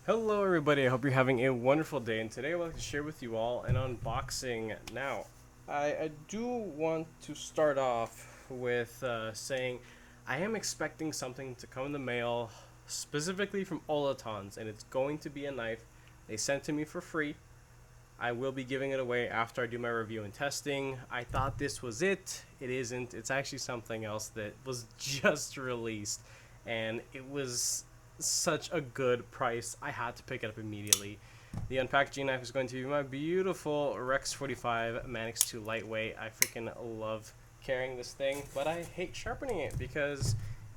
Hello everybody, I hope you're having a wonderful day, and today I would like to share with you all an unboxing. Now, I do want to start off with saying I am expecting something to come in the mail specifically from Olatons, and it's going to be a knife they sent to me for free. I will be giving it away after I do my review and testing. I thought this was it. It isn't. It's actually something else that was just released, and it was such a good price. I had to pick it up immediately. The unpackaging knife is going to be my beautiful Rex 45 Manix 2 lightweight. I freaking love carrying this thing, but I hate sharpening it because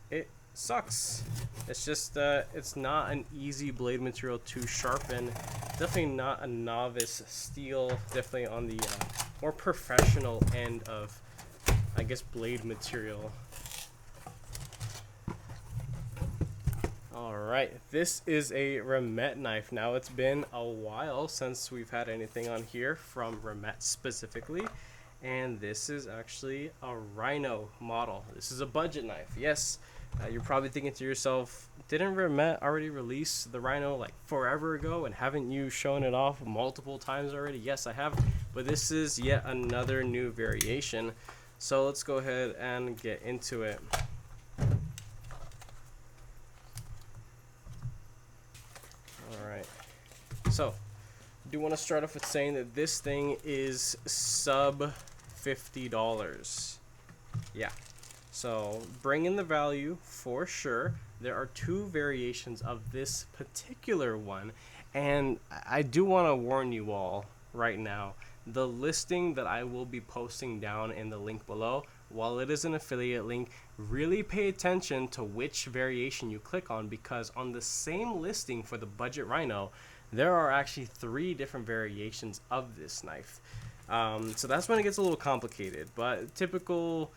it sucks. It's just it's not an easy blade material to sharpen. Definitely not a novice steel. Definitely on the more professional end of, I guess, blade material. Alright, this is a Remette knife. Now, it's been a while since we've had anything on here from Remette specifically, and this is actually a Rhino model. This is a budget knife. Yes, you're probably thinking to yourself, didn't Remette already release the Rhino like forever ago, and haven't you shown it off multiple times already? Yes, I have, but this is yet another new variation. So let's go ahead and get into it. Alright, so I do want to start off with saying that this thing is sub $50. Yeah, so bring in the value for sure. There are two variations of this particular one, and I do want to warn you all right now. The listing that I will be posting down in the link below, while it is an affiliate link, really pay attention to which variation you click on, because on the same listing for the budget Rhino, there are actually 3 different variations of this knife. So that's when it gets a little complicated, but typical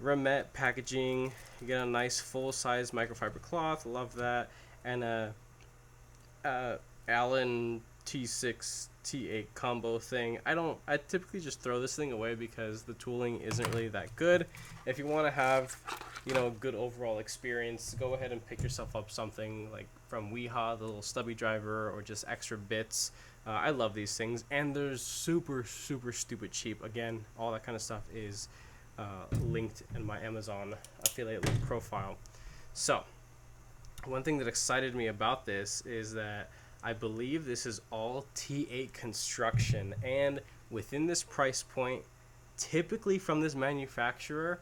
Remette packaging. You get a nice full-size microfiber cloth, love that, and a Allen T6 T8 combo thing. I typically just throw this thing away because the tooling isn't really that good. If you want to have, a good overall experience, go ahead and pick yourself up something like from Weehaw, the little stubby driver, or just extra bits. I love these things, and they're super stupid cheap. Again, all that kind of stuff is linked in my Amazon affiliate link profile. So, one thing that excited me about this is that I believe this is all T8 construction, and within this price point, typically from this manufacturer,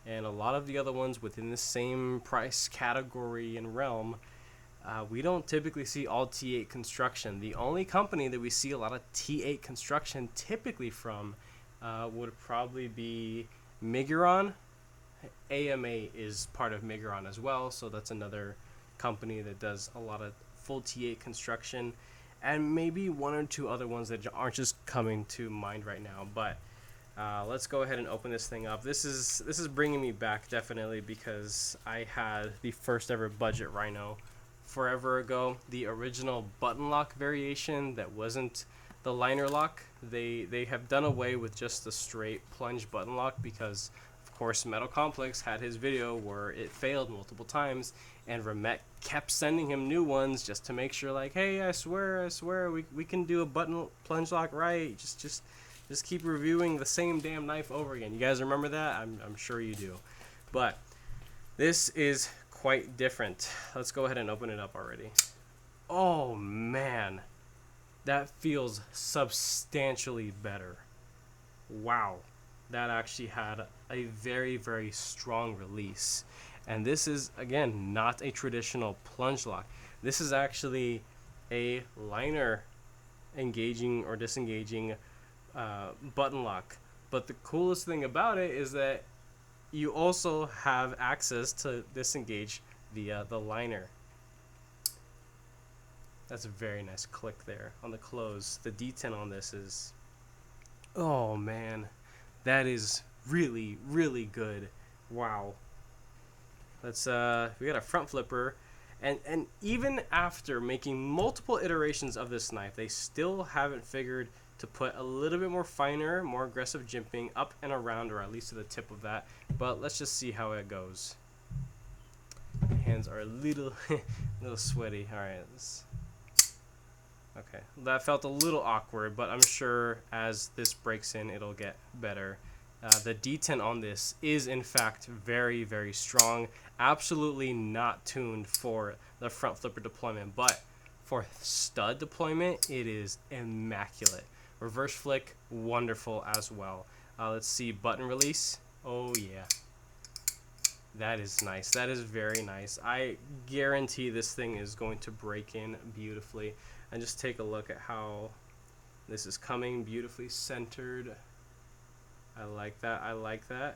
and a lot of the other ones within the same price category and realm, we don't typically see all T8 construction. The only company that we see a lot of T8 construction typically from would probably be Miguron. AMA is part of Miguron as well, so that's another company that does a lot of full T8 construction, and maybe 1 or 2 other ones that aren't just coming to mind right now. But let's go ahead and open this thing up. This is bringing me back definitely, because I had the first ever budget Rhino forever ago, the original button lock variation that wasn't the liner lock. They have done away with just the straight plunge button lock because, of course, Metal Complex had his video where it failed multiple times, and Remette kept sending him new ones just to make sure, like, hey, I swear, we can do a button plunge lock right. Just keep reviewing the same damn knife over again. You guys remember that? I'm sure you do. But this is quite different. Let's go ahead and open it up already. Oh man, that feels substantially better. Wow, that actually had a very strong release. And this is, again, not a traditional plunge lock. This is actually a liner engaging or disengaging button lock. But the coolest thing about it is that you also have access to disengage the liner. That's a very nice click there on the close. The detent on this is, oh man, that is really good. Wow. Let's we got a front flipper, and even after making multiple iterations of this knife, they still haven't figured to put a little bit more finer, more aggressive jimping up and around, or at least to the tip of that. But let's just see how it goes. My hands are a little sweaty. All right, let's Okay, that felt a little awkward, but I'm sure as this breaks in, it'll get better. The detent on this is in fact very, very strong. Absolutely not tuned for the front flipper deployment, but for stud deployment, it is immaculate. Reverse flick, wonderful as well. Let's see, button release. Oh yeah, that is nice. That is very nice. I guarantee this thing is going to break in beautifully. And just take a look at how this is coming, beautifully centered. I like that. I like that.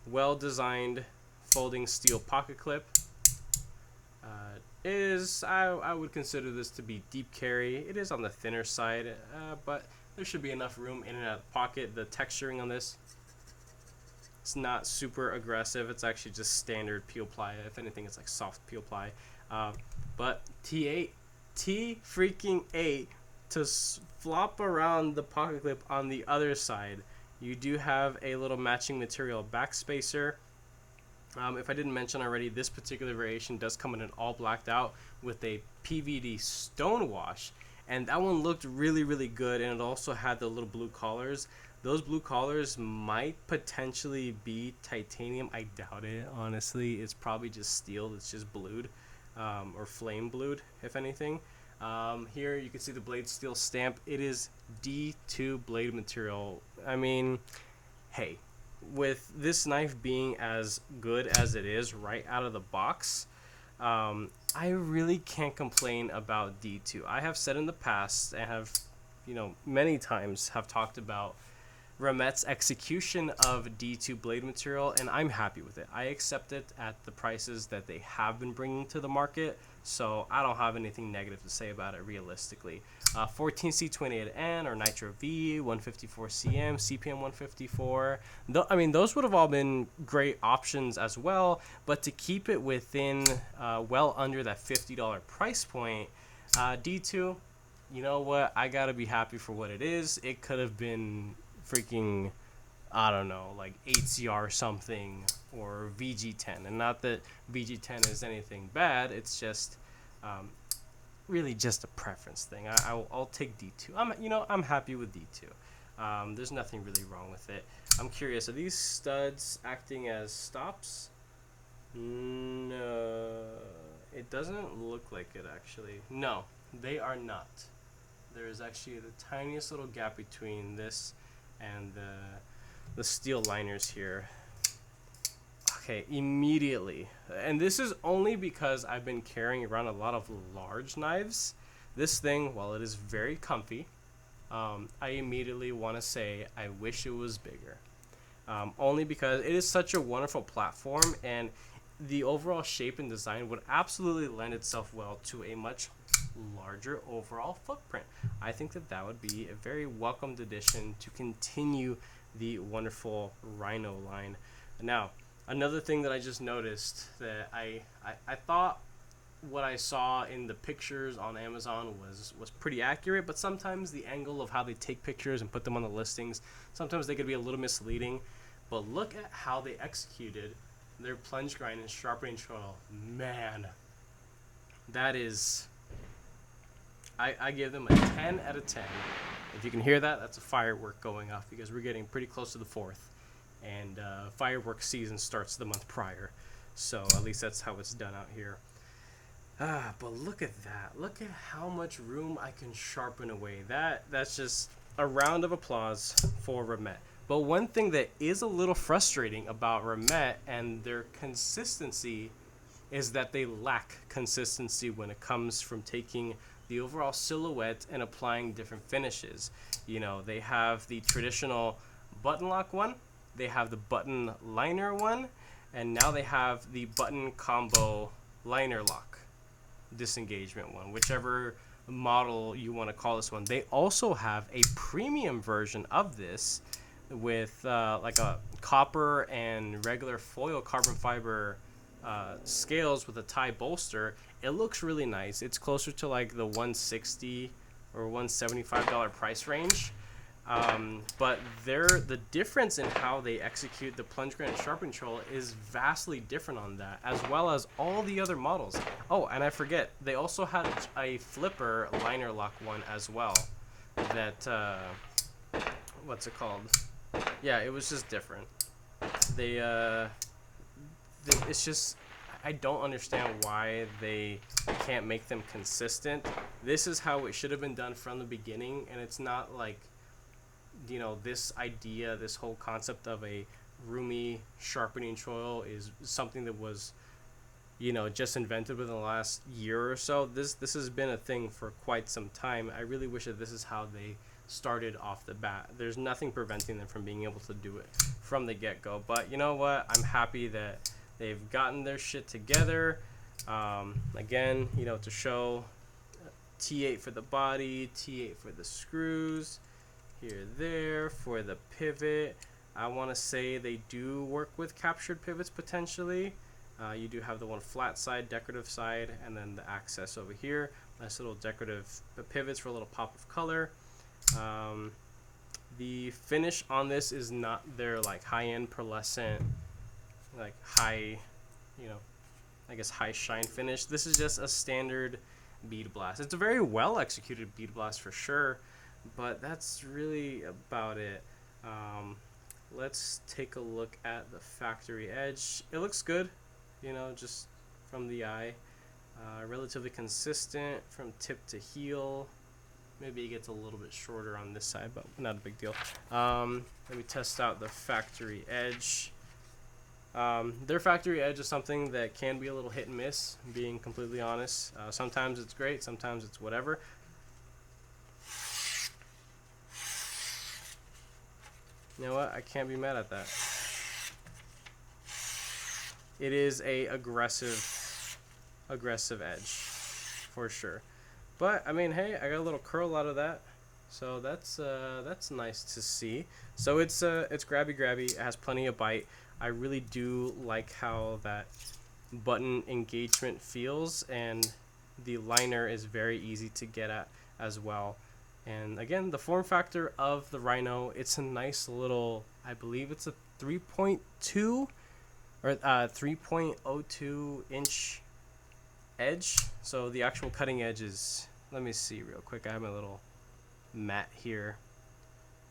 Well designed folding steel pocket clip. I would consider this to be deep carry. It is on the thinner side, but there should be enough room in and out of the pocket. The texturing on this, it's not super aggressive. It's actually just standard peel ply. If anything, it's like soft peel ply. But T8 freaking 8 to flop around the pocket clip on the other side. You do have a little matching material backspacer. If I didn't mention already, this particular variation does come in an all blacked out with a PVD stone wash, and that one looked really, really good. And it also had the little blue collars. Those blue collars might potentially be titanium. I doubt it, honestly. It's probably just steel that's just blued, or flame blued, if anything. Here you can see the blade steel stamp. It is D2 blade material. I mean, hey, with this knife being as good as it is right out of the box, I really can't complain about D2. I have said in the past, and have, many times have talked about Remette's execution of D2 blade material, and I'm happy with it. I accept it at the prices that they have been bringing to the market, so I don't have anything negative to say about it realistically. 14C28N or Nitro V, 154CM, CPM 154. Those would have all been great options as well, but to keep it within well under that $50 price point, D2, you know what? I gotta be happy for what it is. It could have been freaking, I don't know, like 8CR or something, or VG10. And not that VG10 is anything bad, it's just really just a preference thing. I'll take D2. I'm happy with D2. There's nothing really wrong with it. I'm curious, are these studs acting as stops? No, it doesn't look like it actually. No, they are not. There is actually the tiniest little gap between this and the steel liners here. Okay, immediately, and this is only because I've been carrying around a lot of large knives. This thing, while it is very comfy, I immediately want to say I wish it was bigger. Only because it is such a wonderful platform, and the overall shape and design would absolutely lend itself well to a much larger overall footprint. I think that would be a very welcomed addition to continue the wonderful Rhino line. Now, another thing that I just noticed, that I thought what I saw in the pictures on Amazon was pretty accurate, but sometimes the angle of how they take pictures and put them on the listings, sometimes they could be a little misleading. But look at how they executed their plunge grind and sharpening choil. Man, that is, I give them a 10 out of 10. If you can hear that, that's a firework going off, because we're getting pretty close to the 4th. And fireworks season starts the month prior. So at least that's how it's done out here. But look at that. Look at how much room I can sharpen away. That's just a round of applause for Remette. But one thing that is a little frustrating about Remette and their consistency is that they lack consistency when it comes from taking the overall silhouette and applying different finishes. They have the traditional button lock one, they have the button liner one, and now they have the button combo liner lock disengagement one, whichever model you want to call this one. They also have a premium version of this with like a copper and regular foil carbon fiber scales with a tie bolster. It looks really nice. It's closer to like the $160 or $175 price range. But the difference in how they execute the plunge granite sharpening control is vastly different on that, as well as all the other models. Oh, and I forget, they also had a flipper liner lock one as well. That what's it called? Yeah, it was just different. It's just, I don't understand why they can't make them consistent. This is how it should have been done from the beginning, and it's not like, you know, this idea, this whole concept of a roomy sharpening choil is something that was, you know, just invented within the last year or so. This has been a thing for quite some time. I really wish that this is how they started off the bat. There's nothing preventing them from being able to do it from the get-go. But you know what? I'm happy that they've gotten their shit together. Again, you know, to show T8 for the body, T8 for the screws, here, there, for the pivot. I want to say they do work with captured pivots potentially. You do have the one flat side, decorative side, and then the access over here. Nice little decorative pivots for a little pop of color. The finish on this is not their like high-end pearlescent, like high, you know, I guess high shine finish. This is just a standard bead blast. It's a very well executed bead blast for sure, but that's really about it. Let's take a look at the factory edge. It looks good, you know, just from the eye. Relatively consistent from tip to heel. Maybe it gets a little bit shorter on this side, but not a big deal. Let me test out the factory edge. Their factory edge is something that can be a little hit and miss, being completely honest. Sometimes it's great, sometimes it's whatever. You know what? I can't be mad at that. It is a aggressive edge, for sure. But I mean, hey, I got a little curl out of that, so that's nice to see. So it's grabby. It has plenty of bite. I really do like how that button engagement feels, and the liner is very easy to get at as well. And again, the form factor of the Rhino, it's a nice little, I believe it's a 3.2 or 3.02 inch edge. So the actual cutting edge is, let me see real quick. I have my little mat here.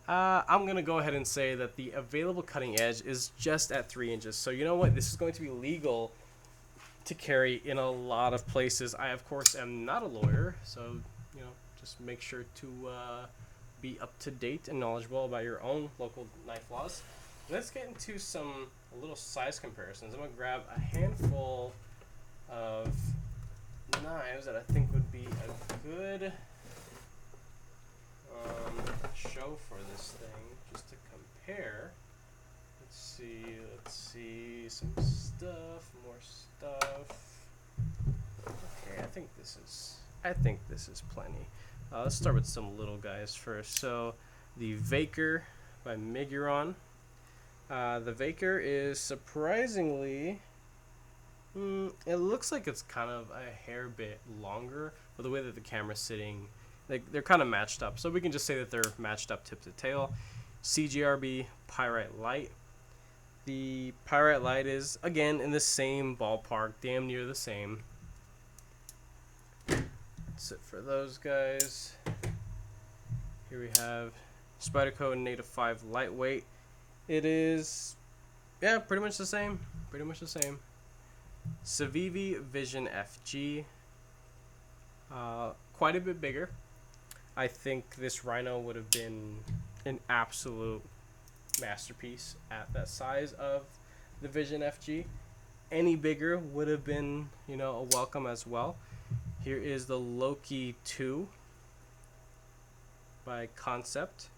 I'm going to go ahead and say that the available cutting edge is just at 3 inches. So you know what? This is going to be legal to carry in a lot of places. I, of course, am not a lawyer, so, you know, just make sure to be up to date and knowledgeable about your own local knife laws. Let's get into some little size comparisons. I'm going to grab a handful of knives that I think would be a good show for this thing, just to compare. Let's see, some stuff, more stuff. Okay, I think this is plenty. Let's start with some little guys first. So the Vaker by Miguron. The Vaker is surprisingly, it looks like it's kind of a hair bit longer, but the way that the camera's sitting, they're kind of matched up. So we can just say that they're matched up tip to tail. CGRB Pyrite Light. The Pyrite Light is, again, in the same ballpark, damn near the same. That's it for those guys. Here we have Spyderco Native 5 Lightweight. It is, yeah, pretty much the same. Civivi Vision FG. Quite a bit bigger. I think this Rhino would have been an absolute masterpiece at that size of the Vision FG. Any bigger would have been, you know, a welcome as well. Here is the Loki 2 by Concept,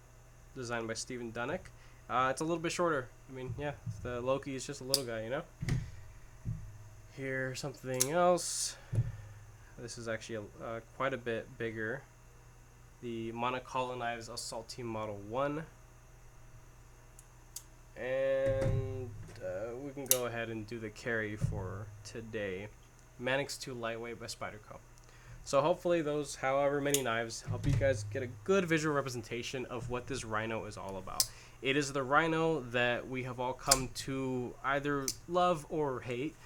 designed by Stephen Dunnick. It's a little bit shorter. I mean, yeah, the Loki is just a little guy, you know? Here's something else. This is actually quite a bit bigger. The Monocolo Knives Assault Team Model 1. And we can go ahead and do the carry for today. Manix 2 Lightweight by Spyderco. So hopefully those however many knives help you guys get a good visual representation of what this Rhino is all about. It is the Rhino that we have all come to either love or hate,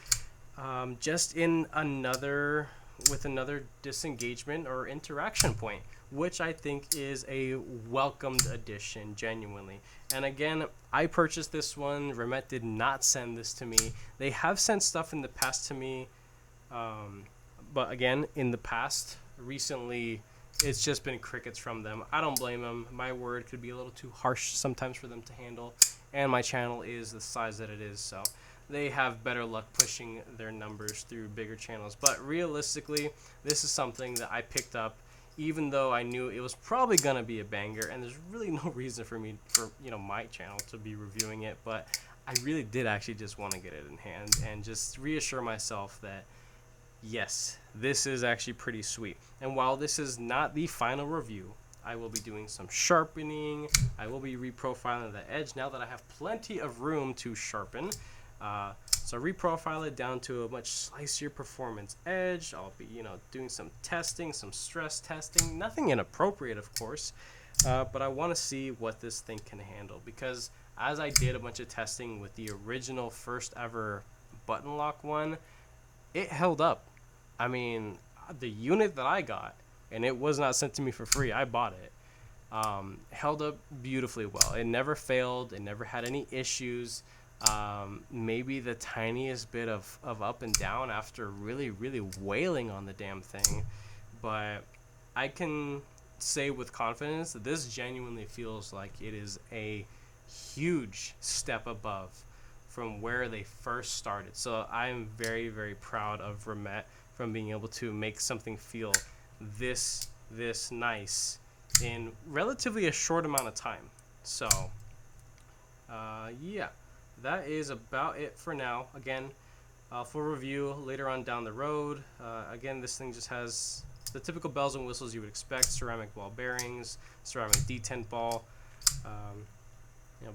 just in another disengagement or interaction point, which I think is a welcomed addition, genuinely. And again, I purchased this one. Remette did not send this to me. They have sent stuff in the past to me, but again, in the past, recently, it's just been crickets from them. I don't blame them. My word could be a little too harsh sometimes for them to handle, and my channel is the size that it is, so they have better luck pushing their numbers through bigger channels. But realistically, this is something that I picked up even though I knew it was probably gonna be a banger, and there's really no reason for me, for my channel, to be reviewing it. But I really did actually just want to get it in hand and just reassure myself that yes, this is actually pretty sweet. And while this is not the final review, I will be doing some sharpening. I will be reprofiling the edge now that I have plenty of room to sharpen. So reprofile it down to a much slicier performance edge. I'll be, doing some testing, some stress testing. Nothing inappropriate, of course, but I want to see what this thing can handle, because as I did a bunch of testing with the original first ever button lock one, it held up. I mean, the unit that I got, and it was not sent to me for free, I bought it, held up beautifully well. It never failed. It never had any issues. Maybe the tiniest bit of up and down after really, really wailing on the damn thing. But I can say with confidence that this genuinely feels like it is a huge step above from where they first started. So I am very, very proud of Remette from being able to make something feel this nice in relatively a short amount of time. So yeah, that is about it for now. Again, full review later on down the road. Again, this thing just has the typical bells and whistles you would expect: ceramic ball bearings, ceramic detent ball,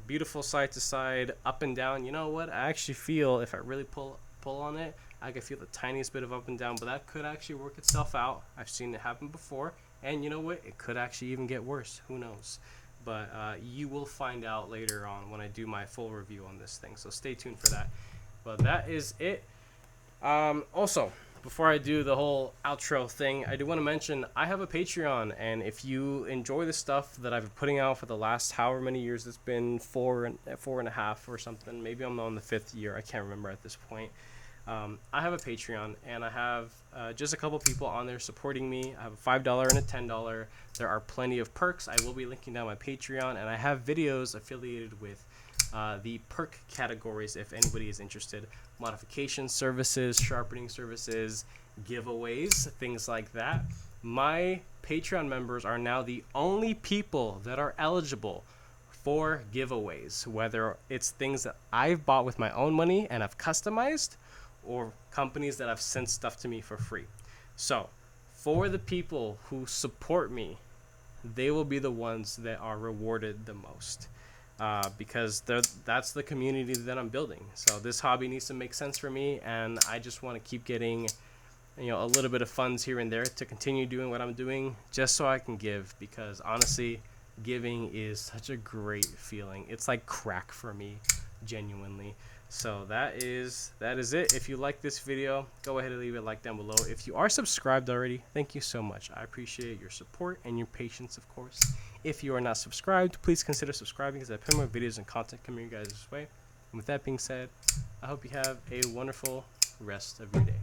beautiful side to side, up and down. You know what? I actually feel if I really pull on it, I can feel the tiniest bit of up and down, but that could actually work itself out. I've seen it happen before, and you know what? It could actually even get worse. Who knows? But you will find out later on when I do my full review on this thing, so stay tuned for that. But that is it. Also, before I do the whole outro thing, I do want to mention I have a Patreon, and if you enjoy the stuff that I've been putting out for the last however many years, it's been four and a half or something. Maybe I'm on the 5th year. I can't remember at this point. I have a Patreon, and I have just a couple people on there supporting me. I have a $5 and a $10. There are plenty of perks. I will be linking down my Patreon, and I have videos affiliated with the perk categories if anybody is interested: modification services, sharpening services, giveaways, things like that. My Patreon members are now the only people that are eligible for giveaways, whether it's things that I've bought with my own money and I've customized, or companies that have sent stuff to me for free. So for the people who support me, they will be the ones that are rewarded the most, because that's the community that I'm building. So this hobby needs to make sense for me, and I just want to keep getting a little bit of funds here and there to continue doing what I'm doing, just so I can give, because honestly, giving is such a great feeling. It's like crack for me, genuinely. So that is it. If you like this video, go ahead and leave a like down below. If you are subscribed already, thank you so much. I appreciate your support and your patience, of course. If you are not subscribed, please consider subscribing, because I put more videos and content coming your guys' way. And with that being said, I hope you have a wonderful rest of your day.